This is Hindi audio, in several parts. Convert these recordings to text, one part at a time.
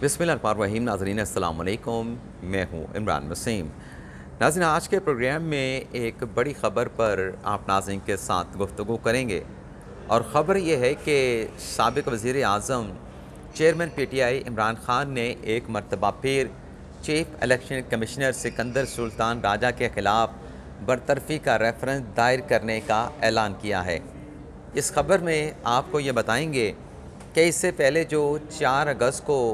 बिस्मिल्लाहिर्रहमानिर्रहीम। नाज़रीन अस्सलाम वालेकुम, मैं हूँ इमरान वसीम। नाज़रीन, आज के प्रोग्राम में एक बड़ी ख़बर पर आप नाज़रीन के साथ गुफ्तगू करेंगे और ख़बर यह है कि साबिक़ वज़ीर आज़म चेयरमैन PTI इमरान ख़ान ने एक मरतबा फिर chief election commissioner Sikandar Sultan Raja के ख़िलाफ़ बरतरफ़ी का रेफरेंस दायर करने का ऐलान किया है। इस ख़बर में आपको ये बताएंगे कि इससे पहले जो 4 अगस्त को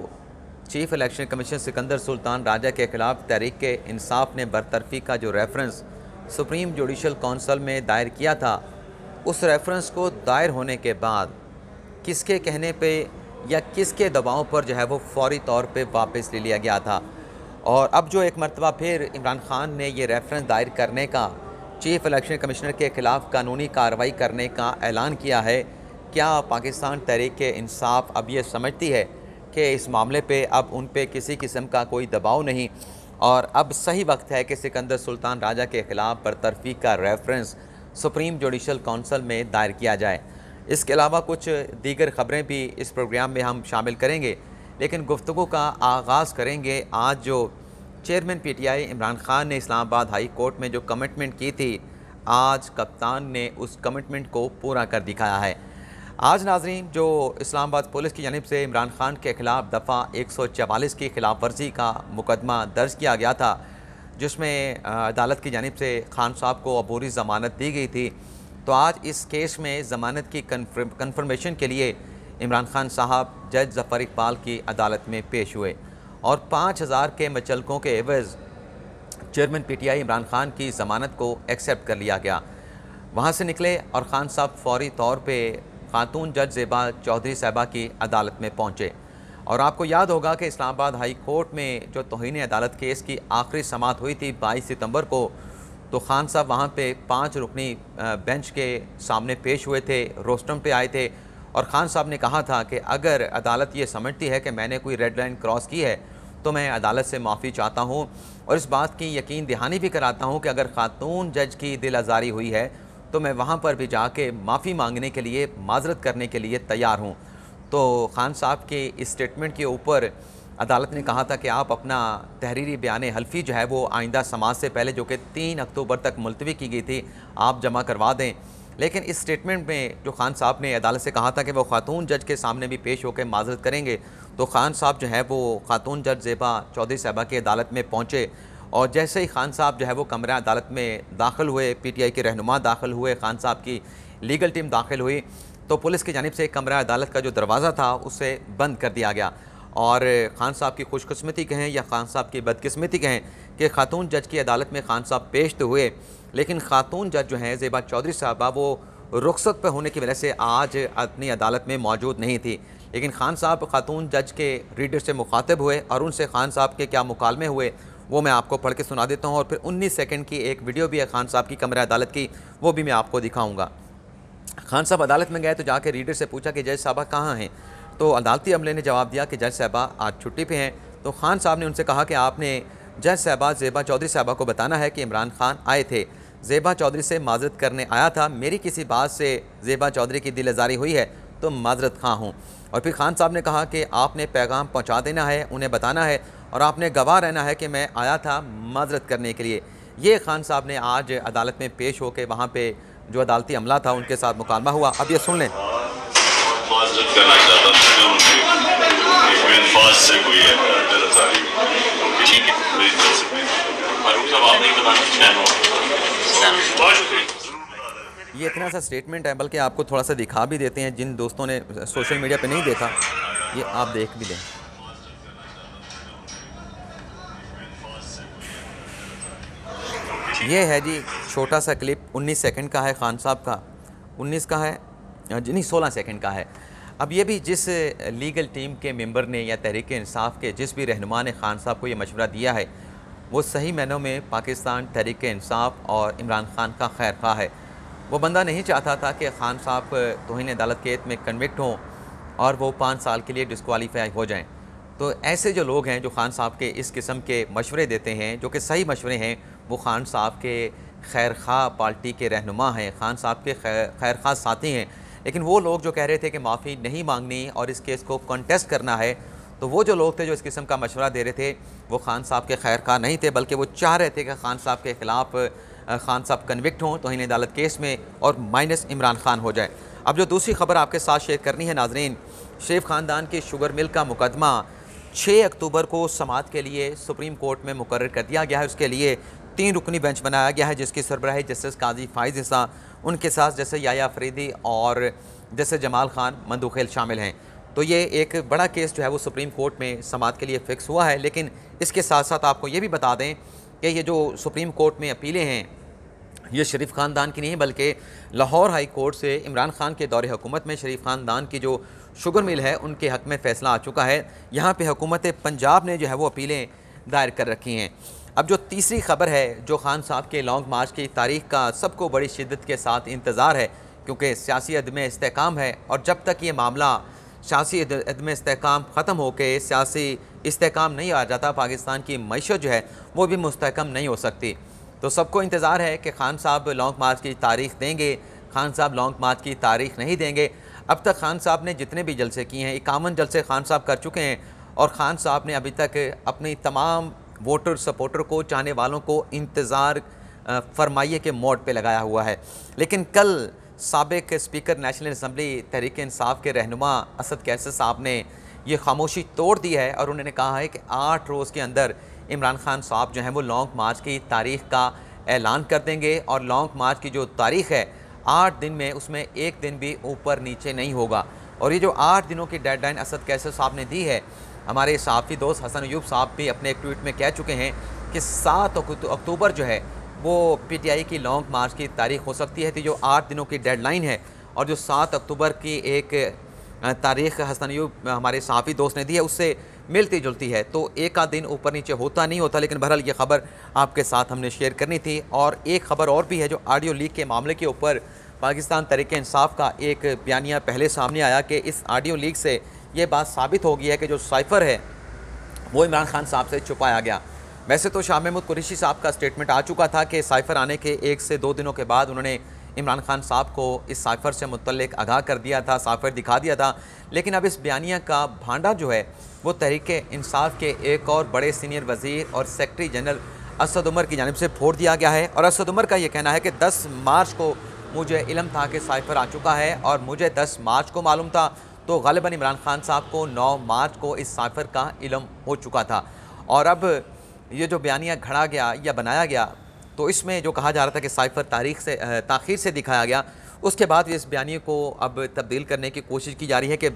chief election commission Sikandar Sultan Raja के ख़िलाफ़ तहरीक इंसाफ ने बरतरफ़ी का जो रेफरेंस सुप्रीम जुडिशल कौंसिल में दायर किया था, उस रेफरेंस को दायर होने के बाद किसके कहने पे या किसके दबाव पर जो है वो फौरी तौर पे वापस ले लिया गया था। और अब जो एक मरतबा फिर इमरान ख़ान ने ये रेफरेंस दायर करने का, चीफ़ इलेक्शन कमिश्नर के ख़िलाफ़ कानूनी कार्रवाई करने का ऐलान किया है। क्या पाकिस्तान तहरीक इंसाफ अब ये समझती है कि इस मामले पे अब उन पे किसी किस्म का कोई दबाव नहीं और अब सही वक्त है कि सिकंदर सुल्तान राजा के ख़िलाफ़ बरतरफ़ी का रेफरेंस सुप्रीम जुडिशल कौंसिल में दायर किया जाए। इसके अलावा कुछ दीगर ख़बरें भी इस प्रोग्राम में हम शामिल करेंगे, लेकिन गुफ्तगू का आगाज़ करेंगे आज जो चेयरमैन PTI इमरान ख़ान ने इस्लामाबाद हाई कोर्ट में जो कमिटमेंट की थी, आज कप्तान ने उस कमिटमेंट को पूरा कर दिखाया है। आज नाज़रीन, जो इस्लामाबाद पुलिस की जानिब से इमरान ख़ान के ख़िलाफ़ दफ़ा 144 की खिलाफ वर्जी का मुकदमा दर्ज किया गया था, जिसमें अदालत की जानिब से खान साहब को अबूरी ज़मानत दी गई थी। तो आज इस केस में ज़मानत की कन्फर्मेशन के लिए इमरान ख़ान साहब जज ज़फ़र इकबाल की अदालत में पेश हुए और 5000 के मचलकों के एवज़ चेयरमैन PTI इमरान ख़ान की ज़मानत को एक्सेप्ट कर लिया गया। वहाँ से निकले और ख़ान साहब फ़ौरी तौर पर खातून जज ज़ेबा चौधरी साहबा की अदालत में पहुँचे। और आपको याद होगा कि इस्लामाबाद हाई कोर्ट में जो तौहीन अदालत केस की आखिरी समाअत हुई थी 22 सितंबर को, तो खान साहब वहाँ पे 5 रुकनी बेंच के सामने पेश हुए थे, रोस्टम पे आए थे और खान साहब ने कहा था कि अगर अदालत ये समझती है कि मैंने कोई रेड लाइन क्रॉस की है तो मैं अदालत से माफ़ी चाहता हूँ और इस बात की यकीन दहानी भी कराता हूँ कि अगर खातून जज की दिल आज़ारी हुई है तो मैं वहाँ पर भी जाके माफ़ी मांगने के लिए, माजरत करने के लिए तैयार हूँ। तो खान साहब के इस स्टेटमेंट के ऊपर अदालत ने कहा था कि आप अपना तहरीरी बयान हल्फी जो है वो आइंदा समाज से पहले, जो कि 3 अक्टूबर तक मुलतवी की गई थी, आप जमा करवा दें। लेकिन इस स्टेटमेंट में जो खान साहब ने अदालत से कहा था कि वो खातून जज के सामने भी पेश होकर माजरत करेंगे, तो खान साहब जो है वो खातून जज ज़ेबा चौधरी साहबा की अदालत में पहुँचे और जैसे ही खान साहब जो है वो कमरा अदालत में दाखिल हुए, PTI के रहनुमा दाखिल हुए, खान साहब की लीगल टीम दाखिल हुई, तो पुलिस की जानिब से कमरा अदालत का जो दरवाज़ा था उसे बंद कर दिया गया। और खान साहब की खुशकिस्मती कहें या खान साहब की बदकिस्मती कहें कि खातून जज की अदालत में खान साहब पेश तो हुए, लेकिन खातून जज जो हैं ज़ेबा चौधरी साहबा वो रुखसत पर होने की वजह से आज अपनी अदालत में मौजूद नहीं थी। लेकिन खान साहब खातून जज के रीडर से मुखातिब हुए और उनसे खान साहब के क्या मुकालमे हुए वो मैं आपको पढ़ के सुना देता हूँ और फिर 19 सेकंड की एक वीडियो भी है खान साहब की कमरा अदालत की, वो भी मैं आपको दिखाऊँगा। खान साहब अदालत में गए तो जाके रीडर से पूछा कि जज साहबा कहाँ हैं, तो अदालती अमले ने जवाब दिया कि जज साहबा आज छुट्टी पे हैं। तो खान साहब ने उनसे कहा कि आपने जज साहबा ज़ेबा चौधरी साहबा को बताना है कि इमरान ख़ान आए थे, ज़ेबा चौधरी से माजरत करने आया था, मेरी किसी बात से ज़ेबा चौधरी की दिल आज़ारी हुई है तो माजरत खां हूँ। और फिर खान साहब ने कहा कि आपने पैगाम पहुँचा देना है, उन्हें बताना है और आपने गवाह रहना है कि मैं आया था माजरत करने के लिए। ये खान साहब ने आज अदालत में पेश होकर वहाँ पे जो अदालती अमला था उनके साथ मुकालमा हुआ। अब ये सुन लें। माजरत करना चाहता था उनके अल्फाज से कोई दिलआज़ारी, ठीक है, मेरी तरफ से फारूक साहब आप नहीं बताना। ये इतना सा स्टेटमेंट है, बल्कि आपको थोड़ा सा दिखा भी देते हैं जिन दोस्तों ने सोशल मीडिया पे नहीं देखा, ये आप देख भी लें। ये है जी छोटा सा क्लिप, 19 सेकंड का है, खान साहब का 19 का है जी, नहीं 16 सेकंड का है। अब ये भी जिस लीगल टीम के मेंबर ने या तहरीक इंसाफ के जिस भी रहनुमा ने खान साहब को ये मशवरा दिया है, वो सही मायनों में पाकिस्तान तहरीक इंसाफ और इमरान ख़ान का खैर खा है। वो बंदा नहीं चाहता था कि खान साहब तौहीन अदालत केस में कन्विक्ट हों और वो 5 साल के लिए डिस्क्वालीफाई हो जाएँ। तो ऐसे जो लोग हैं जो खान साहब के इस किस्म के मशवरे देते हैं, जो कि सही मशवरे हैं, वो खान साहब के खैर खा पार्टी के रहनुमा हैं, खान साहब के खैर खा साथी हैं। लेकिन वो लोग जो कह रहे थे कि माफ़ी नहीं मांगनी और इस केस को कंटेस्ट करना है, तो वो जो लोग थे जो इस किस्म का मशवरा दे रहे थे वो खान साहब के खैर खा नहीं थे, बल्कि वो चाह रहे थे कि खान साहब के ख़िलाफ़ खान साहब कन्विक्ट हों तौहीन अदालत केस में और माइनस इमरान खान हो जाए। अब जो दूसरी खबर आपके साथ शेयर करनी है नाजरीन, शरीफ ख़ानदान के शुगर मिल का मुकदमा 6 अक्टूबर को समाअत के लिए सुप्रीम कोर्ट में मुकर्रर कर दिया गया है। उसके लिए 3 रुकनी बेंच बनाया गया है जिसकी सरबराही जस्टिस काजी फ़ाइज़ ईसा, उनके साथ जैसे याया अफरीदी और जैसे जमाल खान मंदूखेल शामिल हैं। तो ये एक बड़ा केस जो है वो सुप्रीम कोर्ट में समाअत के लिए फ़िक्स हुआ है। लेकिन इसके साथ साथ आपको ये भी बता दें कि ये जो सुप्रीम कोर्ट में अपीलें हैं ये शरीफ ख़ानदान की नहीं बल्कि लाहौर हाई कोर्ट से इमरान खान के दौरे हुकूमत में शरीफ ख़ानदान की जो शुगर मिल है उनके हक़ में फ़ैसला आ चुका है। यहाँ पे हुकूमत पंजाब ने जो है वो अपीलें दायर कर रखी हैं। अब जो तीसरी खबर है, जो खान साहब के लॉन्ग मार्च की तारीख़ का सबको बड़ी शिद्दत के साथ इंतज़ार है, क्योंकि सियासी अदम इस्तेहकाम है और जब तक ये मामला सियासी अदम इस्तेहकाम ख़त्म होकर सियासी इस्तेहकाम नहीं आ जाता, पाकिस्तान की मईशत जो है वो भी मुस्तहकम नहीं हो सकती। तो सबको इंतज़ार है कि खान साहब लॉन्ग मार्च की तारीख़ देंगे, खान साहब लॉन्ग मार्च की तारीख़ नहीं देंगे। अब तक खान साहब ने जितने भी जलसे किए हैं 51 जलसे खान साहब कर चुके हैं और खान साहब ने अभी तक अपनी तमाम वोटर सपोर्टर को, चाहने वालों को इंतज़ार फरमाइए के मोड पे लगाया हुआ है। लेकिन कल साबिक speaker national assembly Tehreek Insaf के रहनुमा असद कैसर साहब ने ये खामोशी तोड़ दी है और उन्होंने कहा है कि 8 रोज़ के अंदर इमरान खान साहब जो हैं वो लॉन्ग मार्च की तारीख़ का ऐलान कर देंगे और लॉन्ग मार्च की जो तारीख़ है 8 दिन में उसमें एक दिन भी ऊपर नीचे नहीं होगा। और ये जो 8 दिनों की डेडलाइन असद कैसर साहब ने दी है, हमारे सहाफ़ी दोस्त हसन अयूब साहब भी अपने एक ट्वीट में कह चुके हैं कि 7 अक्टूबर जो है वो PTI की लॉन्ग मार्च की तारीख़ हो सकती है। तो जो 8 दिनों की डेडलाइन है और जो 7 अक्टूबर की एक तारीख़ हसन अयूब हमारे सहाफ़ी दोस्त ने दी है उससे मिलती जुलती है। तो एक आध दिन ऊपर नीचे होता नहीं होता, लेकिन बहरहाल ये ख़बर आपके साथ हमने शेयर करनी थी। और एक ख़बर और भी है जो ऑडियो लीक के मामले के ऊपर पाकिस्तान तहरीक इंसाफ का एक बयानिया पहले सामने आया कि इस ऑडियो लीक से ये बात साबित हो गई है कि जो साइफ़र है वो इमरान खान साहब से छुपाया गया। वैसे तो शाह महमूद कुरैशी साहब का स्टेटमेंट आ चुका था कि साइफ़र आने के 1 से 2 दिनों के बाद उन्होंने इमरान खान साहब को इस साइफ़र से मुतल्लिक आगाह कर दिया था, साइफ़र दिखा दिया था। लेकिन अब इस बयानिया का भांडा जो है वो तहरीक इंसाफ के एक और बड़े सीनियर वज़ीर और सेक्रेटरी जनरल असद उमर की जानिब से फोड़ दिया गया है। और असद उमर का ये कहना है कि 10 मार्च को मुझे इल्म था कि साइफ़र आ चुका है और मुझे 10 मार्च को मालूम था, तो ग़ालिबन इमरान खान साहब को 9 मार्च को इस साइफ़र का इल्म हो चुका था। और अब ये जो बयानिया घड़ा गया या बनाया गया, तो इसमें जो कहा जा रहा था कि साइफ़र ताख़ीर से दिखाया गया, उसके बाद इस बयानिए को अब तब्दील करने की कोशिश की जा रही है कि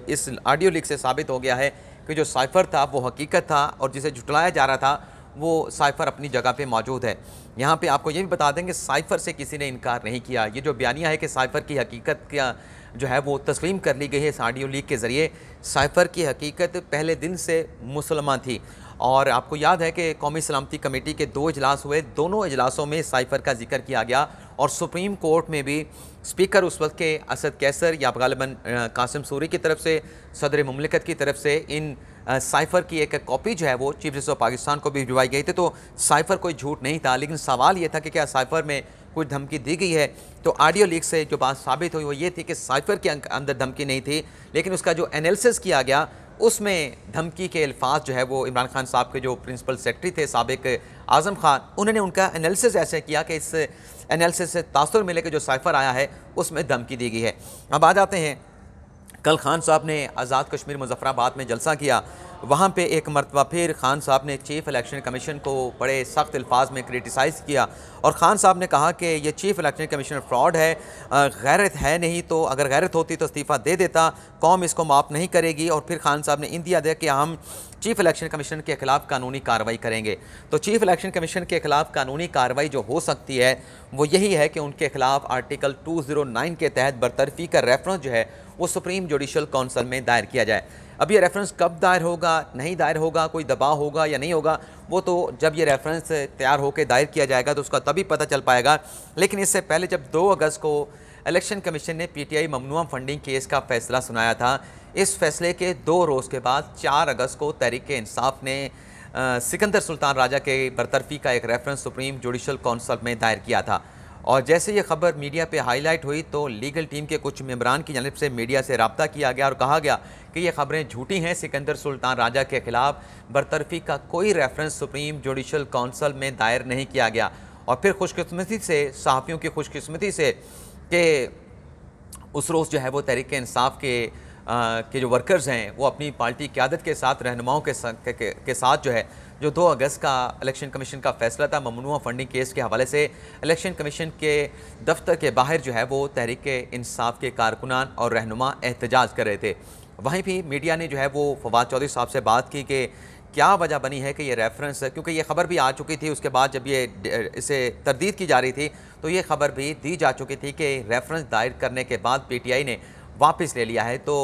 इस ऑडियो लीक से साबित हो गया है कि जो साइफ़र था वो हकीकत था और जिसे झुटलाया जा रहा था वो साइफ़र अपनी जगह पे मौजूद है। यहाँ पे आपको ये भी बता दें कि साइफ़र से किसी ने इनकार नहीं किया। ये जो बयानिया है कि साइफ़र की हकीकत का जो है वो तस्लीम कर ली गई है इस ऑडियो लीक के ज़रिए। साइफ़र की हकीकत पहले दिन से मुसलमा थी और आपको याद है कि कौमी सलामती कमेटी के 2 इजलास हुए, दोनों इजलासों में साइफ़र का जिक्र किया गया और सुप्रीम कोर्ट में भी स्पीकर उस वक्त के असद कैसर या ग़ालिबन कासिम सूरी की तरफ से, सदर मुमलिकत की तरफ से इन साइफ़र की एक कॉपी जो है वो चीफ जस्टिस ऑफ पाकिस्तान को भी भिजवाई गई थी। तो साइफ़र कोई झूठ नहीं था, लेकिन सवाल ये था कि क्या साइफ़र में कोई धमकी दी गई है। तो ऑडियो लीक से जो बात साबित हुई वो ये थी कि साइफ़र के अंदर धमकी नहीं थी, लेकिन उसका जो एनालिसिस किया गया उसमें धमकी के अल्फाज जो है वो इमरान खान साहब के जो प्रिंसिपल सेक्रेटरी थे साबिक आज़म खान, उन्होंने उनका एनालिसिस ऐसे किया कि इस एनालिसिस से तासुर मिले कि जो साइफ़र आया है उसमें धमकी दी गई है। अब आ जाते हैं, कल खान साहब ने आज़ाद कश्मीर मुज़फ़्फ़राबाद में जलसा किया। वहाँ पे एक मरतबा फिर खान साहब ने चीफ़ इलेक्शन कमीशन को बड़े सख्त अल्फाज में क्रिटिसाइज़ किया और खान साहब ने कहा कि ये चीफ़ इलेक्शन कमीशन फ्रॉड है, गैरत है नहीं, तो अगर गैरत होती तो इस्तीफ़ा दे देता, कौम इसको माफ़ नहीं करेगी। और फिर खान साहब ने इंदिया दिया कि हम चीफ़ इलेक्शन कमीशन के ख़िलाफ़ कानूनी कार्रवाई करेंगे। तो चीफ़ इलेक्शन कमीशन के ख़िलाफ़ कानूनी कार्रवाई जो हो सकती है वो यही है कि उनके ख़िलाफ़ आर्टिकल 209 के तहत बरतरफ़ी का रेफरेंस जो है वो सुप्रीम जुडिशल काउंसिल में दायर किया जाए। अब ये रेफरेंस कब दायर होगा, नहीं दायर होगा, कोई दबाव होगा या नहीं होगा, वो तो जब ये रेफरेंस तैयार होकर दायर किया जाएगा तो उसका तभी पता चल पाएगा। लेकिन इससे पहले जब 2 अगस्त को इलेक्शन कमीशन ने PTI ममनुआ फंडिंग केस का फ़ैसला सुनाया था, इस फैसले के 2 रोज़ के बाद 4 अगस्त को तहरीक इंसाफ ने सिकंदर सुल्तान राजा के बरतरफ़ी का एक रेफरेंस सुप्रीम जुडिशल काउंसिल में दायर किया था और जैसे ये खबर मीडिया पे हाईलाइट हुई तो लीगल टीम के कुछ मेंबरान की जानिब से मीडिया से रब्ता किया गया और कहा गया कि ये खबरें झूठी हैं। सिकंदर सुल्तान राजा के खिलाफ बरतरफी का कोई रेफरेंस सुप्रीम जुडिशल काउंसिल में दायर नहीं किया गया। और फिर खुशकिस्मती से, सहाफ़ियों की खुशकिस्मती से कि उस रोज़ जो है वो तहरीक इंसाफ के जो वर्कर्स हैं वो अपनी पार्टी क़यादत के साथ, रहनुमाओं के साथ जो है, जो 2 अगस्त का इलेक्शन कमीशन का फैसला था ममनुआ फंडिंग केस के हवाले से, इलेक्शन कमीशन के दफ्तर के बाहर जो है वो तहरीक इंसाफ के कारकुनान और रहनुमा एहतजाज कर रहे थे। वहीं भी मीडिया ने जो है वो फवाद चौधरी साहब से बात की कि क्या वजह बनी है कि ये रेफरेंस, क्योंकि ये खबर भी आ चुकी थी, उसके बाद जब ये इसे तरदीद की जा रही थी तो ये खबर भी दी जा चुकी थी कि रेफरेंस दायर करने के बाद PTI ने वापस ले लिया है। तो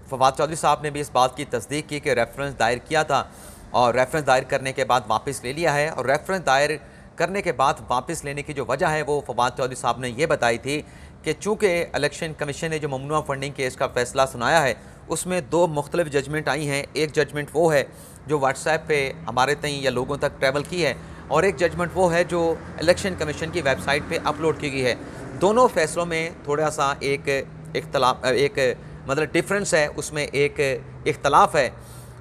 फवाद चौधरी साहब ने भी इस बात की तस्दीक की कि रेफरेंस दायर किया था और रेफरेंस दायर करने के बाद वापस ले लिया है। और रेफरेंस दायर करने के बाद वापस लेने की जो वजह है वो फवाद चौधरी साहब ने ये बताई थी कि चूँकि इलेक्शन कमीशन ने जो ममनुआ फंडिंग केस का फैसला सुनाया है उसमें 2 मुख्तलिफ जजमेंट आई हैं। एक जजमेंट वो है जो व्हाट्सएप पे हमारे तई या लोगों तक ट्रैवल की है, और एक जजमेंट वो है जो इलेक्शन कमीशन की वेबसाइट पे अपलोड की गई है। दोनों फैसलों में थोड़ा सा एक मतलब डिफरेंस है, उसमें एक इख्तलाफ है।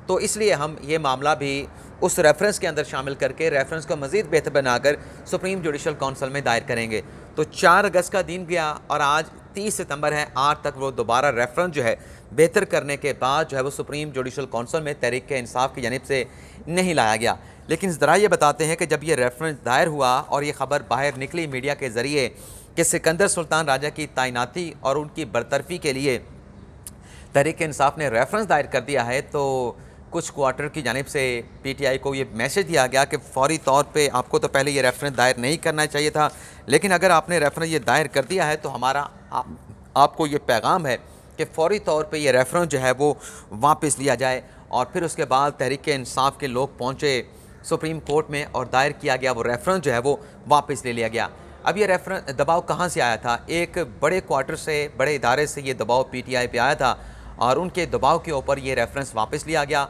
तो इसलिए हम ये मामला भी उस रेफरेंस के अंदर शामिल करके रेफरेंस को मज़ीद बेहतर बनाकर सुप्रीम जुडिशल काउंसिल में दायर करेंगे। तो 4 अगस्त का दिन गया और आज 30 सितंबर है। आज तक वो दोबारा रेफरेंस जो है बेहतर करने के बाद जो है वो सुप्रीम जुडिशल काउंसिल में तहरीक इंसाफ की जानिब से नहीं लाया गया। लेकिन ज़रा ये बताते हैं कि जब ये रेफरेंस दायर हुआ और ये ख़बर बाहर निकली मीडिया के ज़रिए कि सिकंदर सुल्तान राजा की तैनाती और उनकी बरतरफी के लिए तहरीक इंसाफ ने रेफरेंस दायर कर दिया है, तो कुछ क्वार्टर की जानिब से PTI को ये मैसेज दिया गया कि फ़ौरी तौर पे आपको तो पहले ये रेफरेंस दायर नहीं करना चाहिए था, लेकिन अगर आपने रेफरेंस ये दायर कर दिया है तो हमारा आपको ये पैगाम है कि फ़ौरी तौर पे ये रेफरेंस जो है वो वापस लिया जाए। और फिर उसके बाद तहरीक इंसाफ के लोग पहुँचे सुप्रीम कोर्ट में और दायर किया गया वो रेफरेंस जो है वो वापस ले लिया गया। अब ये रेफरेंस दबाव कहाँ से आया था? एक बड़े क्वार्टर से, बड़े इदारे से ये दबाव PTI पे आया था और उनके दबाव के ऊपर ये रेफरेंस वापस लिया गया।